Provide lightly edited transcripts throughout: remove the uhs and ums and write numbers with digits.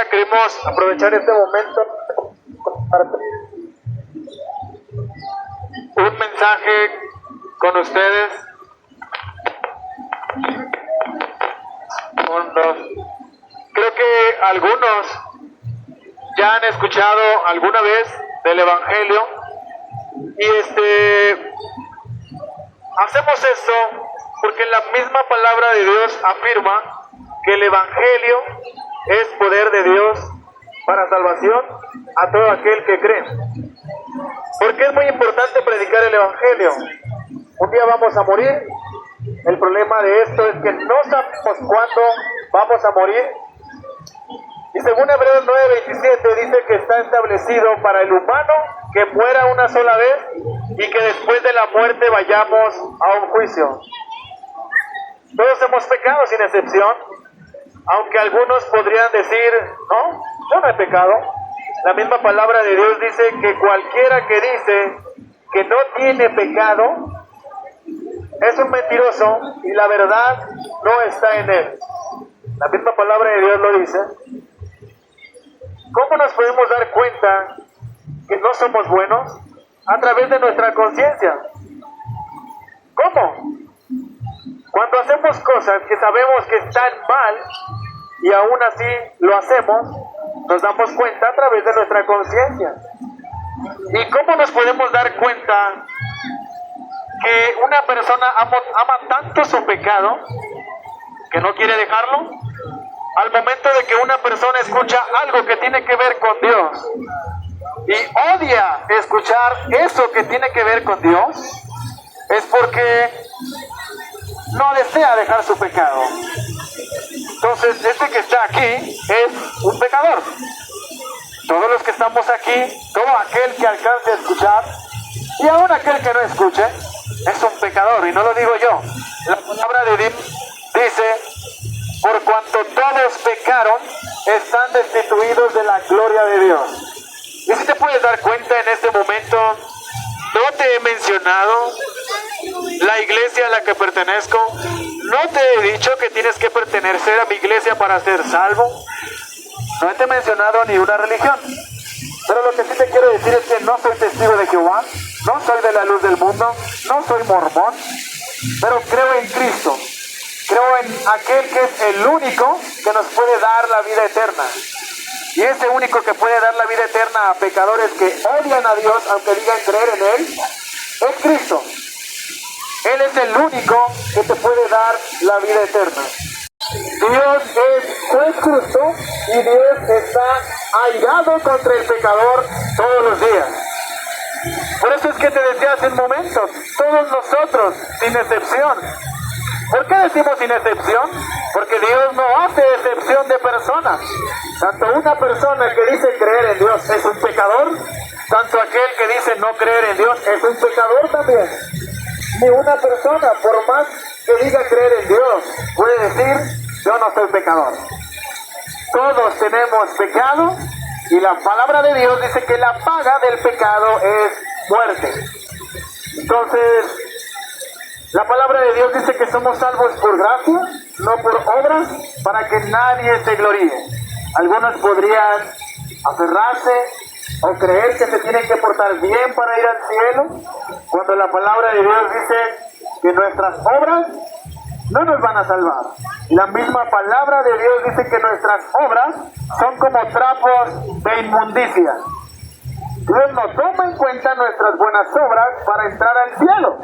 queremos aprovechar este momento para un mensaje con ustedes. Creo que algunos ya han escuchado alguna vez del Evangelio y hacemos esto porque la misma palabra de Dios afirma que el Evangelio es poder de Dios para salvación a todo aquel que cree. Porque es muy importante predicar el Evangelio. Un día vamos a morir. El problema de esto es que no sabemos cuándo vamos a morir. Y según Hebreos 9:27 dice que está establecido para el humano que muera una sola vez y que después de la muerte vayamos a un juicio. Todos hemos pecado sin excepción, aunque algunos podrían decir, no, yo no he pecado. La misma palabra de Dios dice que cualquiera que dice que no tiene pecado es un mentiroso y la verdad no está en él. La misma palabra de Dios lo dice. ¿Cómo nos podemos dar cuenta que no somos buenos? A través de nuestra conciencia. ¿Cómo? Cuando hacemos cosas que sabemos que están mal y aún así lo hacemos, nos damos cuenta a través de nuestra conciencia. ¿Y cómo nos podemos dar cuenta que una persona ama tanto su pecado que no quiere dejarlo? Al momento de que una persona escucha algo que tiene que ver con Dios y odia escuchar eso que tiene que ver con Dios, es porque no desea dejar su pecado. Entonces, este que está aquí es un pecador. Todos los que estamos aquí, todo aquel que alcance a escuchar, y aún aquel que no escuche, es un pecador, y no lo digo yo. La palabra de Dios dice, por cuanto todos pecaron, están destituidos de la gloria de Dios. Y si te puedes dar cuenta en este momento, no te he mencionado la iglesia a la que pertenezco. No te he dicho que tienes que pertenecer a mi iglesia para ser salvo. No te he mencionado ni una religión. Pero lo que sí te quiero decir es que no soy testigo de Jehová, no soy de la luz del mundo, no soy mormón, pero creo en Cristo. Creo en aquel que es el único que nos puede dar la vida eterna. Y ese único que puede dar la vida eterna a pecadores que odian a Dios, aunque digan creer en Él, es Cristo. Él es el único que te puede dar la vida eterna. Dios es juez justo y Dios está airado contra el pecador todos los días. Por eso es que te decía hace un momento, todos nosotros, sin excepción. ¿Por qué decimos sin excepción? Porque Dios no hace excepción de personas. Tanto una persona que dice creer en Dios es un pecador, tanto aquel que dice no creer en Dios es un pecador también. Ni una persona, por más que diga creer en Dios, puede decir yo no soy pecador. Todos tenemos pecado y la palabra de Dios dice que la paga del pecado es muerte. Entonces, la palabra de Dios dice que somos salvos por gracia, no por obras, para que nadie se gloríe. Algunos podrían aferrarse o creer que se tienen que portar bien para ir al cielo, cuando la palabra de Dios dice que nuestras obras no nos van a salvar. Y la misma palabra de Dios dice que nuestras obras son como trapos de inmundicia. Dios no toma en cuenta nuestras buenas obras para entrar al cielo.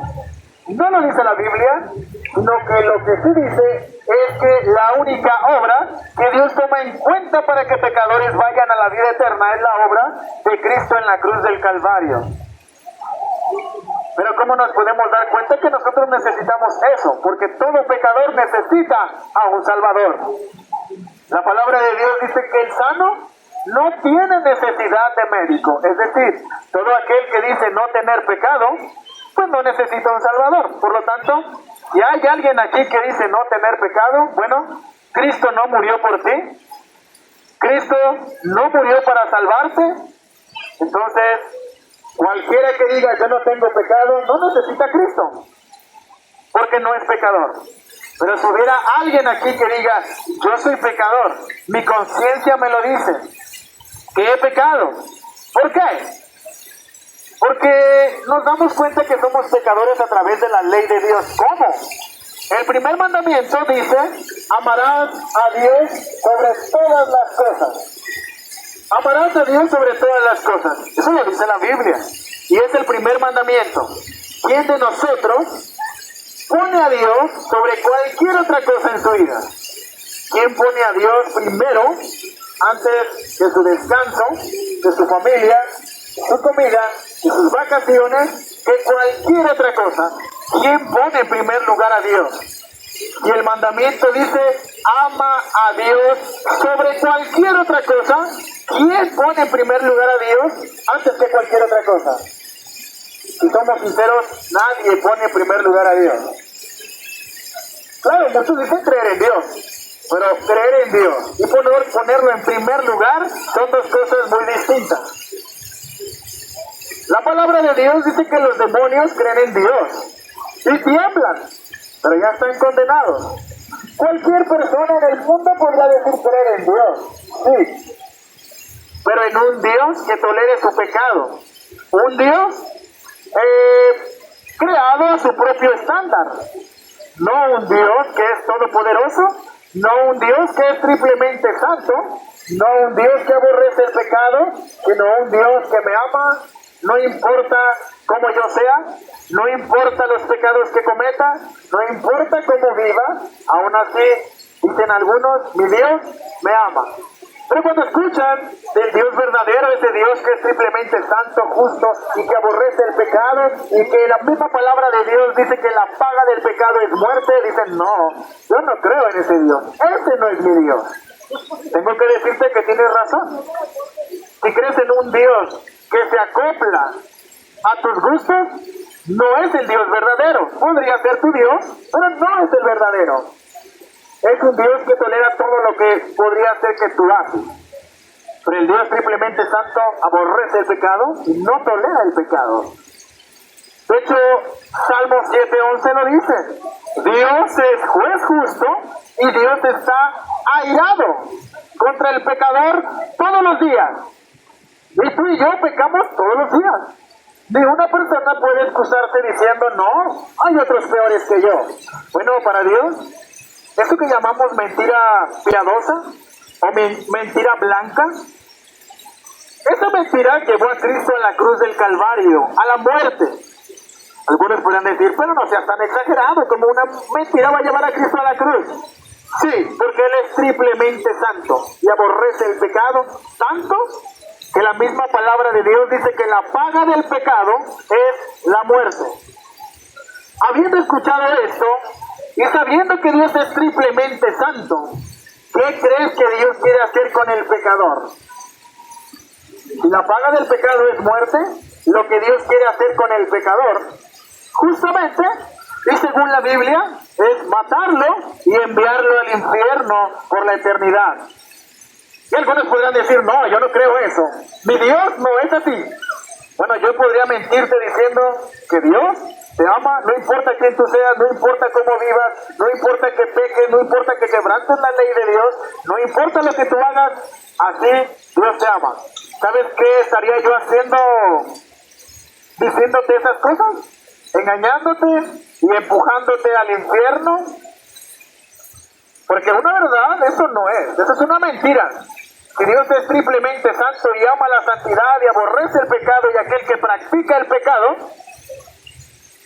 No lo dice la Biblia, sino que lo que sí dice es que la única obra que Dios toma en cuenta para que pecadores vayan a la vida eterna es la obra de Cristo en la cruz del Calvario. Pero ¿cómo nos podemos dar cuenta que nosotros necesitamos eso? Porque todo pecador necesita a un Salvador. La palabra de Dios dice que el sano no tiene necesidad de médico. Es decir, todo aquel que dice no tener pecado, pues no necesita un Salvador. Por lo tanto, si hay alguien aquí que dice no tener pecado, bueno, Cristo no murió por ti. Cristo no murió para salvarte. Entonces, cualquiera que diga yo no tengo pecado, no necesita a Cristo, porque no es pecador. Pero si hubiera alguien aquí que diga, yo soy pecador, mi conciencia me lo dice, que he pecado. ¿Por qué? Porque nos damos cuenta que somos pecadores a través de la ley de Dios. ¿Cómo? El primer mandamiento dice, amarás a Dios sobre todas las cosas. Amarás a Dios sobre todas las cosas. Eso lo dice la Biblia. Y es el primer mandamiento. ¿Quién de nosotros pone a Dios sobre cualquier otra cosa en su vida? ¿Quién pone a Dios primero antes de su descanso, de su familia, su comida, de sus vacaciones, que cualquier otra cosa? ¿Quién pone en primer lugar a Dios? Y el mandamiento dice, ama a Dios sobre cualquier otra cosa. ¿Quién pone en primer lugar a Dios antes que cualquier otra cosa? Si somos sinceros, nadie pone en primer lugar a Dios. Claro, muchos dicen creer en Dios, pero creer en Dios y ponerlo en primer lugar son dos cosas muy distintas. La palabra de Dios dice que los demonios creen en Dios y tiemblan, pero ya están condenados. Cualquier persona en el mundo podrá decir creer en Dios, sí, pero en un Dios que tolere su pecado, un Dios creado a su propio estándar, no un Dios que es todopoderoso, no un Dios que es triplemente santo, no un Dios que aborrece el pecado, sino un Dios que me ama, no importa cómo yo sea, no importa los pecados que cometa, no importa cómo viva, aún así, dicen algunos, mi Dios me ama. Pero cuando escuchan del Dios verdadero, ese Dios que es triplemente santo, justo y que aborrece el pecado, y que la misma palabra de Dios dice que la paga del pecado es muerte, dicen, no, yo no creo en ese Dios, ese no es mi Dios. Tengo que decirte que tienes razón. Si crees en un Dios que se acopla a tus gustos, no es el Dios verdadero. Podría ser tu Dios, pero no es el verdadero. Es un Dios que tolera todo lo que podría ser que tú haces. Pero el Dios triplemente santo aborrece el pecado y no tolera el pecado. De hecho, Salmo 7:11 lo dice. Dios es juez justo y Dios está airado contra el pecador todos los días. Y tú y yo pecamos todos los días. Ni una persona puede excusarse diciendo, no, hay otros peores que yo. Bueno, para Dios, eso que llamamos mentira piadosa o mentira blanca, esa mentira llevó a Cristo a la cruz del Calvario, a la muerte. Algunos podrían decir, pero no seas tan exagerado, como una mentira va a llevar a Cristo a la cruz. Sí, porque Él es triplemente santo y aborrece el pecado tanto que la misma palabra de Dios dice que la paga del pecado es la muerte. Habiendo escuchado esto y sabiendo que Dios es triplemente santo, ¿qué crees que Dios quiere hacer con el pecador? Si la paga del pecado es muerte, lo que Dios quiere hacer con el pecador, justamente, y según la Biblia, es matarlo y enviarlo al infierno por la eternidad. Y algunos podrán decir, no, yo no creo eso. Mi Dios no es así. Bueno, yo podría mentirte diciendo que Dios te ama, no importa quién tú seas, no importa cómo vivas, no importa que peques, no importa que quebrantes la ley de Dios, no importa lo que tú hagas, así Dios te ama. ¿Sabes qué estaría yo haciendo diciéndote esas cosas? Engañándote y empujándote al infierno. Porque una verdad, eso no es, eso es una mentira. Si Dios es triplemente santo y ama la santidad y aborrece el pecado y aquel que practica el pecado,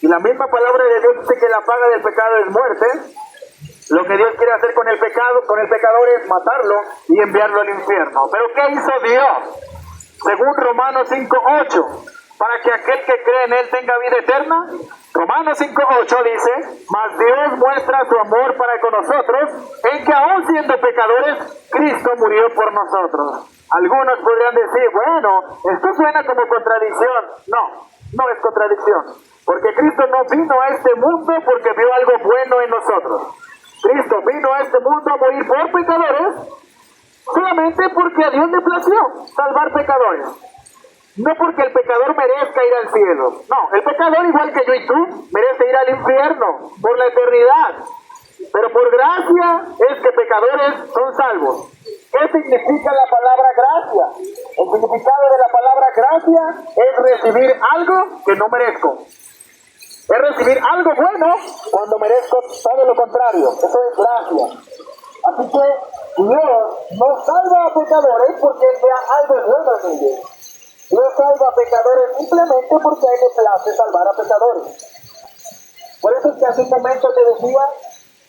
y la misma palabra de Dios dice que la paga del pecado es muerte, lo que Dios quiere hacer con el pecado, con el pecador, es matarlo y enviarlo al infierno. ¿Pero qué hizo Dios? Según Romanos 5:8, para que aquel que cree en Él tenga vida eterna. Romanos 5:8 dice, mas Dios muestra su amor para con nosotros, en que aún siendo pecadores, Cristo murió por nosotros. Algunos podrían decir, bueno, esto suena como contradicción. No, no es contradicción, porque Cristo no vino a este mundo porque vio algo bueno en nosotros. Cristo vino a este mundo a morir por pecadores, solamente porque a Dios le plació salvar pecadores. No porque el pecador merezca ir al cielo. No, el pecador, igual que yo y tú, merece ir al infierno por la eternidad. Pero por gracia es que pecadores son salvos. ¿Qué significa la palabra gracia? El significado de la palabra gracia es recibir algo que no merezco. Es recibir algo bueno cuando merezco todo lo contrario. Eso es gracia. Así que Dios no salva a pecadores porque sea algo bueno en ellos. Dios salva a pecadores simplemente porque a Él le place salvar a pecadores. Por eso es que hace un momento te decía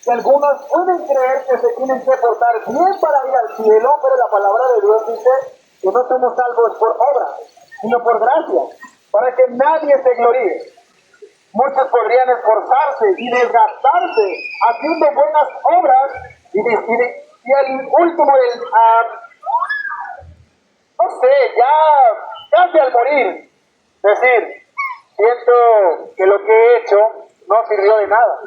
que algunos pueden creer que se tienen que portar bien para ir al cielo, pero la palabra de Dios dice que no somos salvos por obra, sino por gracia, para que nadie se gloríe. Muchos podrían esforzarse y desgastarse haciendo buenas obras y el último, no sé, ya casi al morir, decir, siento que lo que he hecho no sirvió de nada,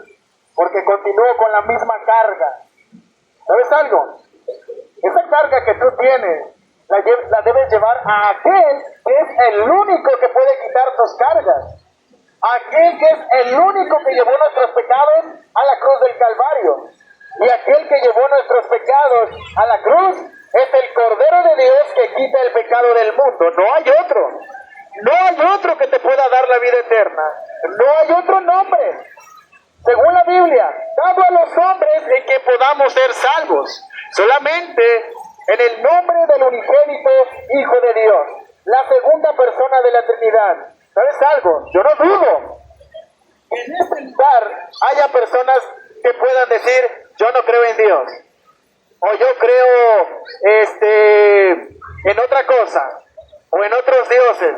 porque continúo con la misma carga. ¿Sabes algo? Esa carga que tú tienes, la debes llevar a aquel que es el único que puede quitar tus cargas. Aquel que es el único que llevó nuestros pecados a la cruz del Calvario. Y aquel que llevó nuestros pecados a la cruz es el Cordero de Dios que quita el pecado del mundo. No hay otro. No hay otro que te pueda dar la vida eterna. No hay otro nombre, según la Biblia, dado a los hombres en que podamos ser salvos. Solamente en el nombre del unigénito Hijo de Dios, la segunda persona de la Trinidad. ¿Sabes algo? Yo no dudo que en este lugar haya personas que puedan decir, yo no creo en Dios, o yo creo en otra cosa, o en otros dioses,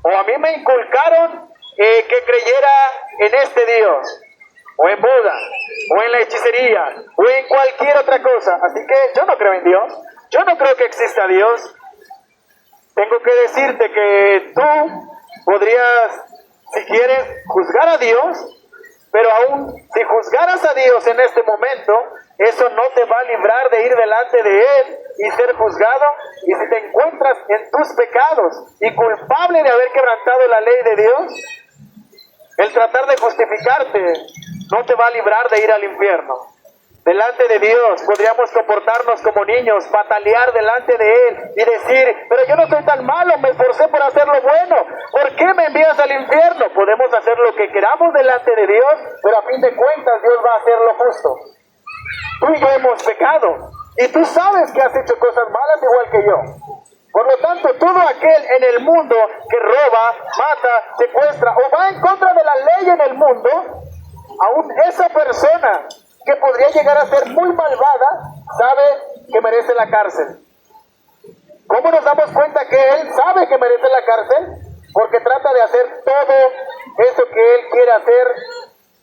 o a mí me inculcaron que creyera en este Dios, o en Buda, o en la hechicería, o en cualquier otra cosa. Así que yo no creo en Dios, yo no creo que exista Dios. Tengo que decirte que tú podrías, si quieres, juzgar a Dios, pero aún si juzgaras a Dios en este momento, eso no te va a librar de ir delante de Él y ser juzgado. Y si te encuentras en tus pecados y culpable de haber quebrantado la ley de Dios, el tratar de justificarte no te va a librar de ir al infierno. Delante de Dios podríamos comportarnos como niños, patalear delante de Él y decir, pero yo no soy tan malo, me esforcé por hacer lo bueno, ¿por qué me envías al infierno? Podemos hacer lo que queramos delante de Dios, pero a fin de cuentas Dios va a hacer lo justo. Tú y yo hemos pecado, y tú sabes que has hecho cosas malas igual que yo. Por lo tanto, todo aquel en el mundo que roba, mata, secuestra o va en contra de la ley en el mundo, aún esa persona que podría llegar a ser muy malvada, sabe que merece la cárcel. ¿Cómo nos damos cuenta que él sabe que merece la cárcel? Porque trata de hacer todo eso que él quiere hacer,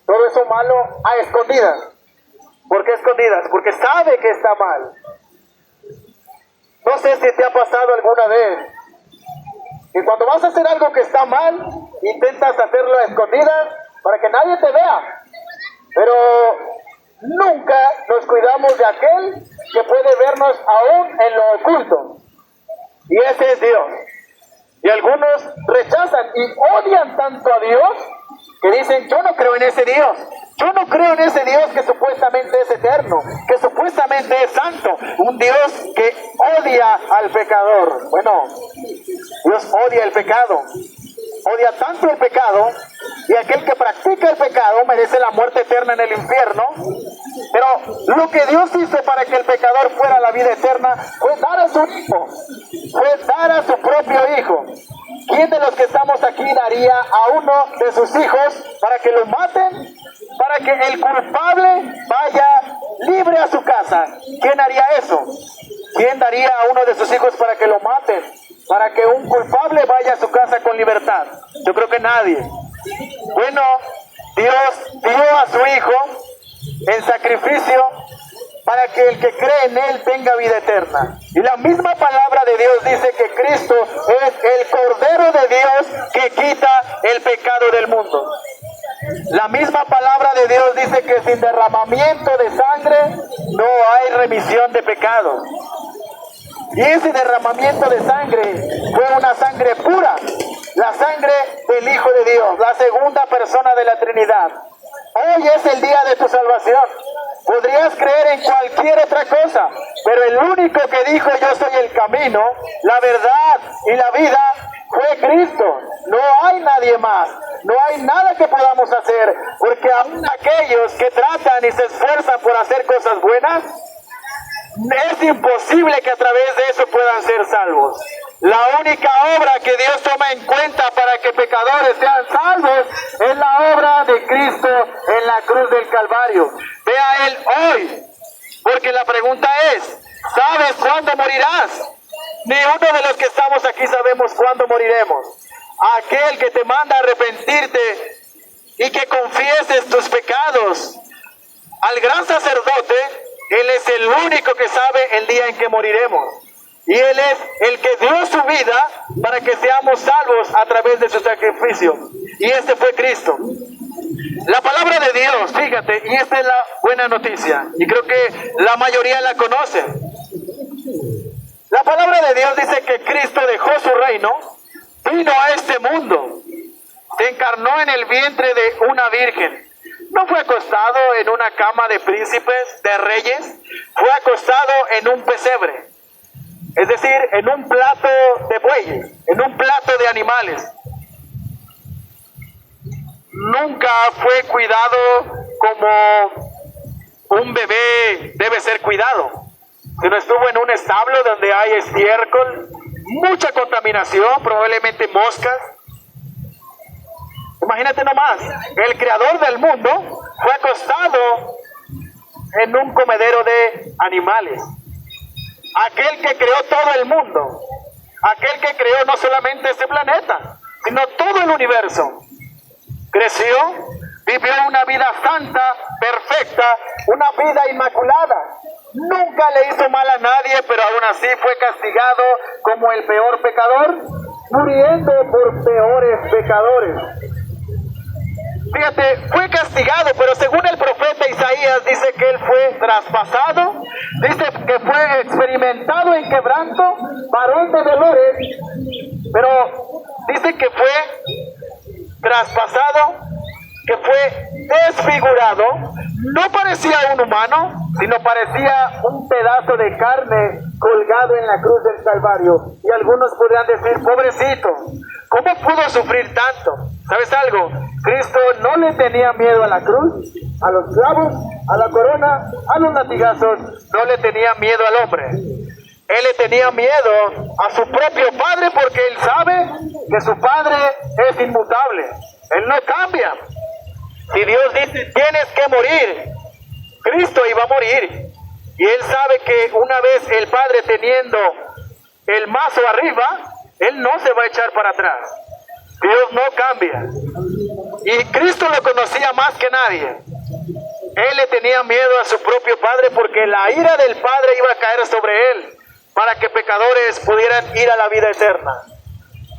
todo eso malo, a escondidas. ¿Por qué escondidas? Porque sabe que está mal. No sé si te ha pasado alguna vez que cuando vas a hacer algo que está mal, intentas hacerlo a escondidas para que nadie te vea. Pero nunca nos cuidamos de aquel que puede vernos aún en lo oculto. Y ese es Dios. Y algunos rechazan y odian tanto a Dios que dicen, yo no creo en ese Dios. Yo no creo en ese Dios que supuestamente es eterno, que supuestamente es santo. Un Dios que odia al pecador. Bueno, Dios odia el pecado. Odia tanto el pecado, y aquel que practica el pecado merece la muerte eterna en el infierno. Pero lo que Dios hizo para que el pecador fuera a la vida eterna fue dar a su hijo, fue dar a su propio hijo. ¿Quién de los que estamos aquí daría a uno de sus hijos para que lo maten? Para que el culpable vaya libre a su casa. ¿Quién haría eso? ¿Quién daría a uno de sus hijos para que lo maten? Para que un culpable vaya a su casa con libertad. Yo creo que nadie. Bueno, Dios dio a su hijo en sacrificio para que el que cree en él tenga vida eterna. Y la misma palabra de Dios dice que Cristo es el Cordero de Dios que quita el pecado del mundo. La misma palabra de Dios dice que sin derramamiento de sangre no hay remisión de pecados. Y ese derramamiento de sangre fue una sangre pura, la sangre del Hijo de Dios, la segunda persona de la Trinidad. Hoy es el día de tu salvación. Podrías creer en cualquier otra cosa, pero el único que dijo yo soy el camino, la verdad y la vida fue Cristo. No hay nadie más, no hay nada que podamos hacer, porque aún aquellos que tratan y se esfuerzan por hacer cosas buenas, es imposible que a través de eso puedan ser salvos. La única obra que Dios toma en cuenta para que pecadores sean salvos es la obra de Cristo en la cruz del Calvario. Ve a Él hoy, porque la pregunta es, ¿sabes cuándo morirás? Ni uno de los que estamos aquí sabemos cuándo moriremos. Aquel que te manda a arrepentirte y que confieses tus pecados al gran sacerdote, Él es el único que sabe el día en que moriremos. Y Él es el que dio su vida para que seamos salvos a través de su sacrificio. Y este fue Cristo. La palabra de Dios, fíjate, y esta es la buena noticia, y creo que la mayoría la conoce. La palabra de Dios dice que Cristo dejó su reino, vino a este mundo, se encarnó en el vientre de una virgen. No fue acostado en una cama de príncipes, de reyes, fue acostado en un pesebre. Es decir, en un plato de bueyes, en un plato de animales. Nunca fue cuidado como un bebé debe ser cuidado, sino estuvo en un establo donde hay estiércol, mucha contaminación, probablemente moscas. Imagínate nomás, el creador del mundo fue acostado en un comedero de animales. Aquel que creó todo el mundo, aquel que creó no solamente este planeta, sino todo el universo, creció, vivió una vida santa, perfecta, una vida inmaculada. Nunca le hizo mal a nadie, pero aún así fue castigado como el peor pecador, muriendo por peores pecadores. Fíjate, fue castigado, pero según el profeta Isaías dice que él fue traspasado, dice que fue experimentado en quebranto, varón de dolores, pero dice que fue traspasado, que fue desfigurado, no parecía un humano, sino parecía un pedazo de carne colgado en la cruz del Calvario. Y algunos podrían decir, pobrecito, ¿cómo pudo sufrir tanto? ¿Sabes algo? Cristo no le tenía miedo a la cruz, a los clavos, a la corona, a los latigazos, no le tenía miedo al hombre. Él le tenía miedo a su propio Padre porque él sabe que su Padre es inmutable. Él no cambia. Si Dios dice, tienes que morir, Cristo iba a morir. Y él sabe que una vez el Padre teniendo el mazo arriba, él no se va a echar para atrás. Dios no cambia. Y Cristo lo conocía más que nadie. Él le tenía miedo a su propio Padre porque la ira del Padre iba a caer sobre él para que pecadores pudieran ir a la vida eterna.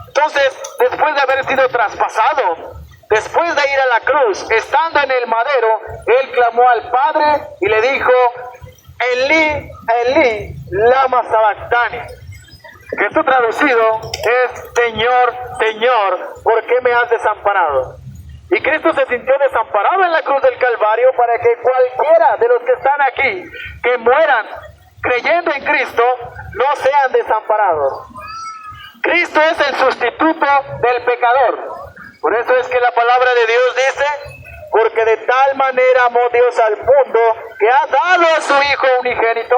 Entonces, después de haber sido traspasado, después de ir a la cruz, estando en el madero, él clamó al Padre y le dijo, Elí, Elí, lama sabactani. Que esto traducido es, Señor, Señor, ¿por qué me has desamparado? Y Cristo se sintió desamparado en la cruz del Calvario para que cualquiera de los que están aquí, que mueran creyendo en Cristo, no sean desamparados. Cristo es el sustituto del pecador. Por eso es que la palabra de Dios dice, porque de tal manera amó Dios al mundo, que ha dado a su Hijo unigénito,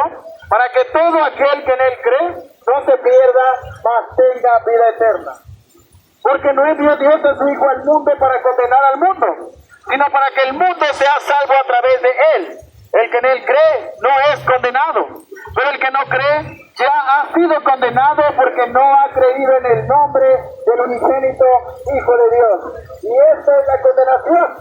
para que todo aquel que en Él cree, no se pierda, mas tenga vida eterna. Porque no envió Dios a su Hijo al mundo para condenar al mundo, sino para que el mundo sea salvo a través de Él. El que en Él cree no es condenado, pero el que no cree ya ha sido condenado porque no ha creído en el nombre del unigénito Hijo de Dios. Y esta es la condenación,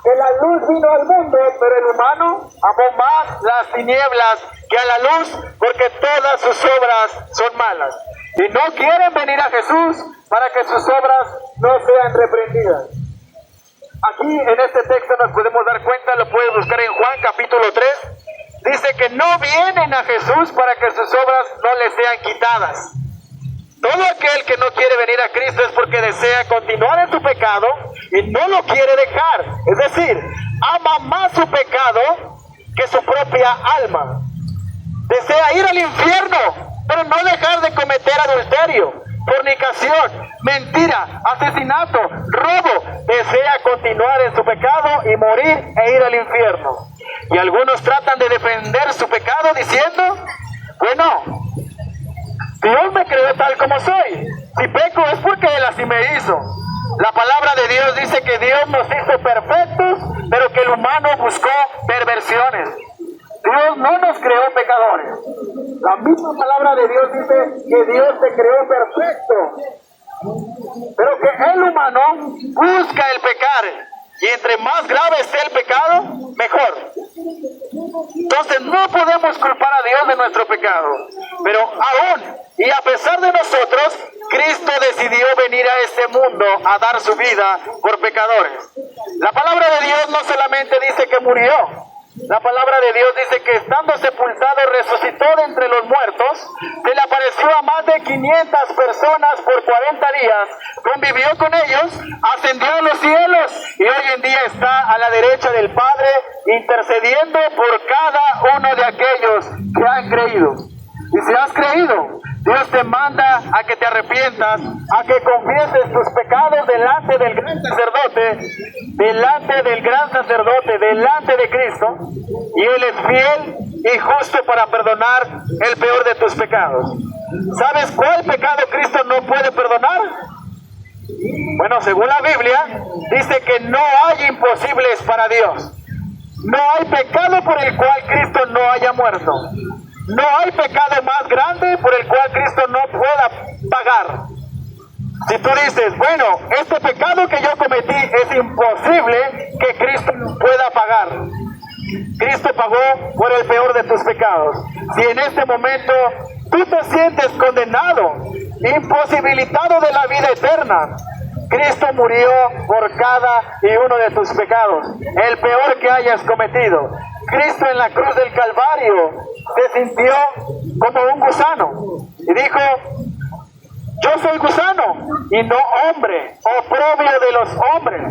que la luz vino al mundo, pero el humano amó más las tinieblas que a la luz, porque todas sus obras son malas. Y no quieren venir a Jesús para que sus obras no sean reprendidas. Aquí en este texto nos podemos dar cuenta, lo puedes buscar en Juan capítulo 3, dice que no vienen a Jesús para que sus obras no les sean quitadas. Todo aquel que no quiere venir a Cristo es porque desea continuar en su pecado y no lo quiere dejar. Es decir, ama más su pecado que su propia alma. Desea ir al infierno, pero no dejar de cometer adulterio, fornicación, mentira, asesinato, robo. Desea continuar en su pecado y morir e ir al infierno. Y algunos tratan de defender su pecado diciendo, bueno, Dios me creó tal como soy. Si peco es porque Él así me hizo. La palabra de Dios dice que Dios nos hizo perfectos, pero que el humano buscó perversiones. Dios no nos creó pecadores. La misma palabra de Dios dice que Dios te creó perfecto, pero que el humano busca el pecar. Y entre más grave esté el pecado, mejor. Entonces no podemos culpar a Dios de nuestro pecado. Pero aún y a pesar de nosotros, Cristo decidió venir a este mundo a dar su vida por pecadores. La palabra de Dios no solamente dice que murió. La palabra de Dios dice que estando sepultado resucitó de entre los muertos, se le apareció a más de 500 personas por 40 días, convivió con ellos, ascendió a los cielos y hoy en día está a la derecha del Padre intercediendo por cada uno de aquellos que han creído. Y si has creído, Dios te manda a que te arrepientas, a que confieses tus pecados delante del gran sacerdote, delante de Cristo, y Él es fiel y justo para perdonar el peor de tus pecados. ¿Sabes cuál pecado Cristo no puede perdonar? Bueno, según la Biblia, dice que no hay imposibles para Dios. No hay pecado por el cual Cristo no haya muerto. No hay pecado más grande por el cual Cristo no pueda pagar. Si tú dices, bueno, este pecado que yo cometí es imposible que Cristo pueda pagar. Cristo pagó por el peor de tus pecados. Si en este momento tú te sientes condenado, imposibilitado de la vida eterna, Cristo murió por cada y uno de tus pecados, el peor que hayas cometido. Cristo en la cruz del Calvario se sintió como un gusano y dijo, yo soy gusano y no hombre, oprobio de los hombres.